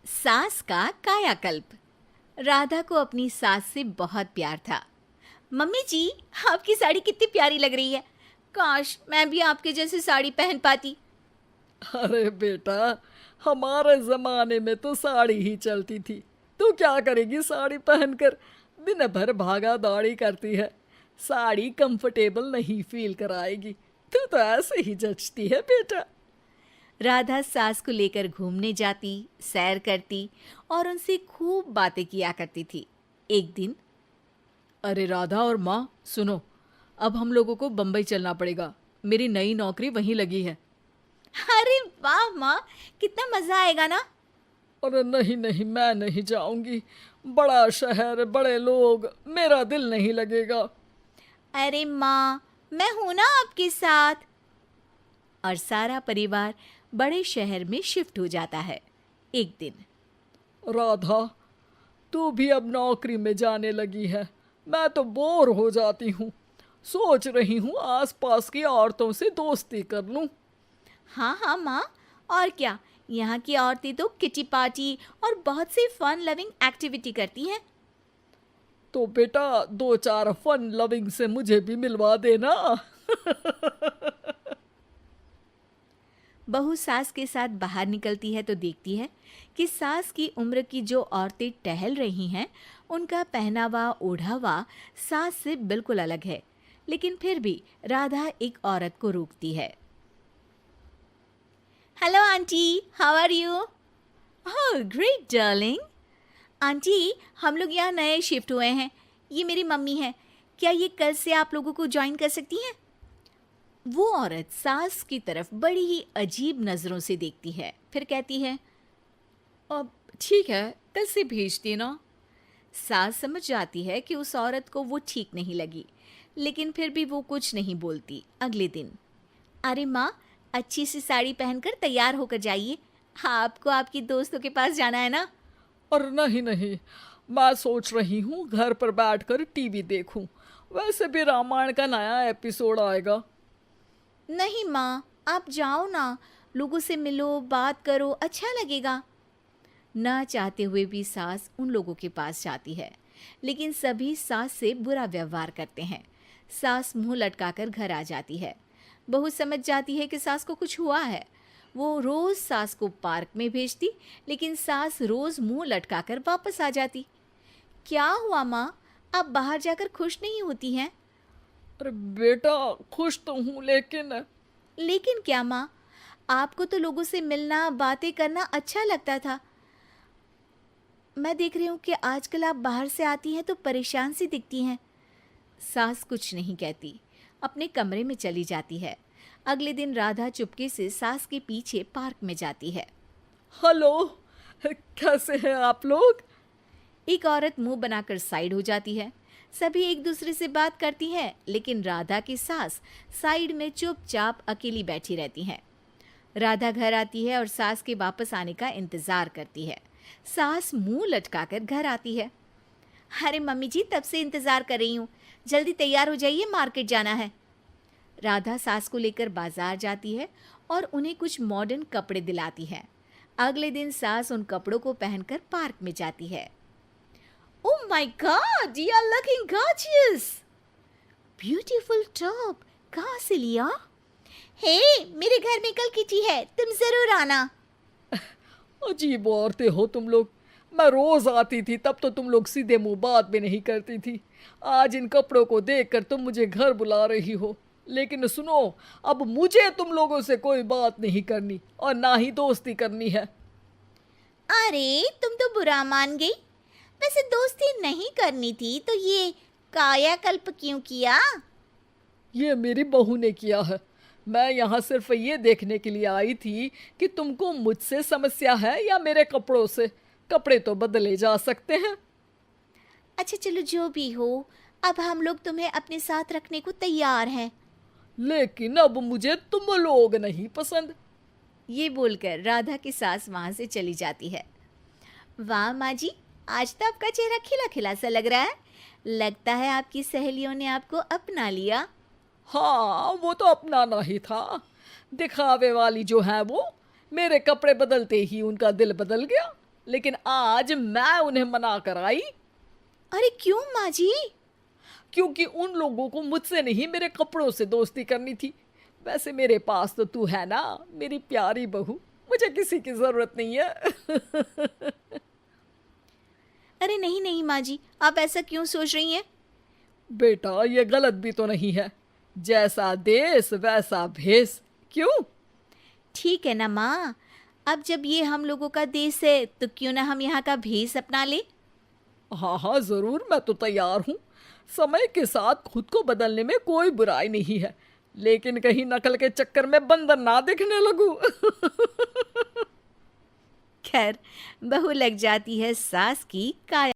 सास का कायाकल्प। राधा को अपनी सास से बहुत प्यार था। मम्मी जी, आपकी साड़ी कितनी प्यारी लग रही है। काश मैं भी आपके जैसी साड़ी पहन पाती। अरे बेटा, हमारे जमाने में तो साड़ी ही चलती थी। तू क्या करेगी साड़ी पहनकर? दिन भर भागा दौड़ी करती है। साड़ी कंफर्टेबल नहीं फील कराएगी। तू तो ऐसे ही जचती है बेटा। राधा सास को लेकर घूमने जाती, सैर करती और उनसे खूब बातें किया करती थी। एक दिन, अरे राधा और माँ, सुनो, अब हम लोगों को बम्बई चलना पड़ेगा। मेरी नई नौकरी वहीं लगी है। अरे वाह माँ, कितना मजा आएगा ना। अरे नहीं नहीं, मैं नहीं जाऊंगी। बड़ा शहर, बड़े लोग, मेरा दिल नहीं लगेगा। अरे माँ, मैं हूं ना आपके साथ। और सारा परिवार बड़े शहर में शिफ्ट हो जाता है। एक दिन, राधा, तू भी अब नौकरी में जाने लगी है। मैं तो बोर हो जाती हूँ। सोच रही हूँ आसपास की औरतों से दोस्ती कर लूँ। हाँ हाँ माँ, और क्या। यहाँ की औरतें तो किटी पार्टी और बहुत सी फन लविंग एक्टिविटी करती हैं। तो बेटा, दो चार फन लविंग से मुझे भी मिलवा देना। बहू सास के साथ बाहर निकलती है तो देखती है कि सास की उम्र की जो औरतें टहल रही हैं, उनका पहनावा ओढ़ावा सास से बिल्कुल अलग है। लेकिन फिर भी राधा एक औरत को रोकती है। Hello aunty, how are you? Oh great darling. Aunty, हम लोग यहाँ नए शिफ्ट हुए हैं। ये मेरी मम्मी है। क्या ये कल से आप लोगों को ज्वाइन कर सकती हैं? वो औरत सास की तरफ बड़ी ही अजीब नज़रों से देखती है, फिर कहती है, अब ठीक है, कल से भेज देना। सास समझ जाती है कि उस औरत को वो ठीक नहीं लगी, लेकिन फिर भी वो कुछ नहीं बोलती। अगले दिन, अरे माँ, अच्छी सी साड़ी पहनकर तैयार होकर जाइए। आपको आपकी दोस्तों के पास जाना है ना। और नहीं नहीं, मैं सोच रही हूँ घर पर बैठकर टीवी देखूं। वैसे भी रामायण का नया एपिसोड आएगा। नहीं माँ, आप जाओ ना, लोगों से मिलो, बात करो, अच्छा लगेगा। ना चाहते हुए भी सास उन लोगों के पास जाती है, लेकिन सभी सास से बुरा व्यवहार करते हैं। सास मुंह लटकाकर घर आ जाती है। बहू समझ जाती है कि सास को कुछ हुआ है। वो रोज सास को पार्क में भेजती, लेकिन सास रोज मुंह लटकाकर वापस आ जाती। क्या हुआ माँ, आप बाहर जाकर खुश नहीं होती हैं? अरे बेटा, खुश तो हूँ, लेकिन लेकिन क्या माँ, आपको तो लोगों से मिलना, बातें करना अच्छा लगता था। मैं देख रही हूँ कि आजकल आप बाहर से आती हैं तो परेशान सी दिखती हैं। सास कुछ नहीं कहती, अपने कमरे में चली जाती है। अगले दिन राधा चुपके से सास के पीछे पार्क में जाती है। हेलो, कैसे हैं आप लोग? एक औरत मुंह बनाकर साइड हो जाती है। सभी एक दूसरे से बात करती हैं, लेकिन राधा की सास साइड में चुपचाप अकेली बैठी रहती हैं। राधा घर आती है और सास के वापस आने का इंतजार करती है। सास मुंह लटकाकर घर आती है। अरे मम्मी जी, तब से इंतजार कर रही हूँ, जल्दी तैयार हो जाइए, मार्केट जाना है। राधा सास को लेकर बाजार जाती है और उन्हें कुछ मॉडर्न कपड़े दिलाती है। अगले दिन सास उन कपड़ों को पहनकर पार्क में जाती है। Oh my god, you are looking gorgeous. Beautiful top, कहाँ से लिया? हे, मेरे घर में कल किटी है, तुम जरूर आना। अजीब औरतें हो तुम लोग। मैं रोज आती थी, तब तो तुम लोग सीधे मुंह बात भी नहीं करती थी। आज इन कपड़ों को देखकर तुम मुझे घर बुला रही हो। लेकिन सुनो, अब मुझे तुम लोगों से कोई बात नहीं करनी और ना ही दोस्ती करनी है। अरे तुम तो बुरा मान गई। वैसे दोस्ती नहीं करनी थी तो ये कायाकल्प क्यों किया? ये मेरी बहू ने किया है। मैं यहाँ सिर्फ ये देखने के लिए आई थी कि तुमको मुझसे समस्या है या मेरे कपड़ों से। कपड़े तो बदले जा सकते हैं। अच्छा चलो, जो भी हो, अब हम लोग तुम्हें अपने साथ रखने को तैयार हैं। लेकिन अब मुझे तुम लोग नहीं पसंद। ये बोलकर राधा की सास वहां से चली जाती है। वाह माँ जी, आज तो आपका चेहरा खिला खिला सा लग रहा है। लगता है आपकी सहेलियों ने आपको अपना लिया। हाँ, वो तो अपनाना ही था। दिखावे वाली जो है वो, मेरे कपड़े बदलते ही उनका दिल बदल गया। लेकिन आज मैं उन्हें मना कर आई, अरे क्यों माँ जी? क्योंकि उन लोगों को मुझसे नहीं मेरे कपड़ों से दोस्ती करनी थी। वैसे मेरे पास तो तू है ना, मेरी प्यारी बहू, मुझे किसी की जरूरत नहीं है। अरे नहीं नहीं माँ जी, आप ऐसा क्यों सोच रही हैं? बेटा ये गलत भी तो नहीं है, जैसा देश वैसा भेष। क्यों? ठीक है ना माँ, अब जब ये हम लोगों का देश है तो क्यों ना हम यहाँ का भेष अपना ले। हाँ हाँ जरूर, मैं तो तैयार हूँ। समय के साथ खुद को बदलने में कोई बुराई नहीं है, लेकिन कहीं नकल के चक्कर में बंदर ना दिखने लगूं। खैर, बहू लग जाती है सास की काया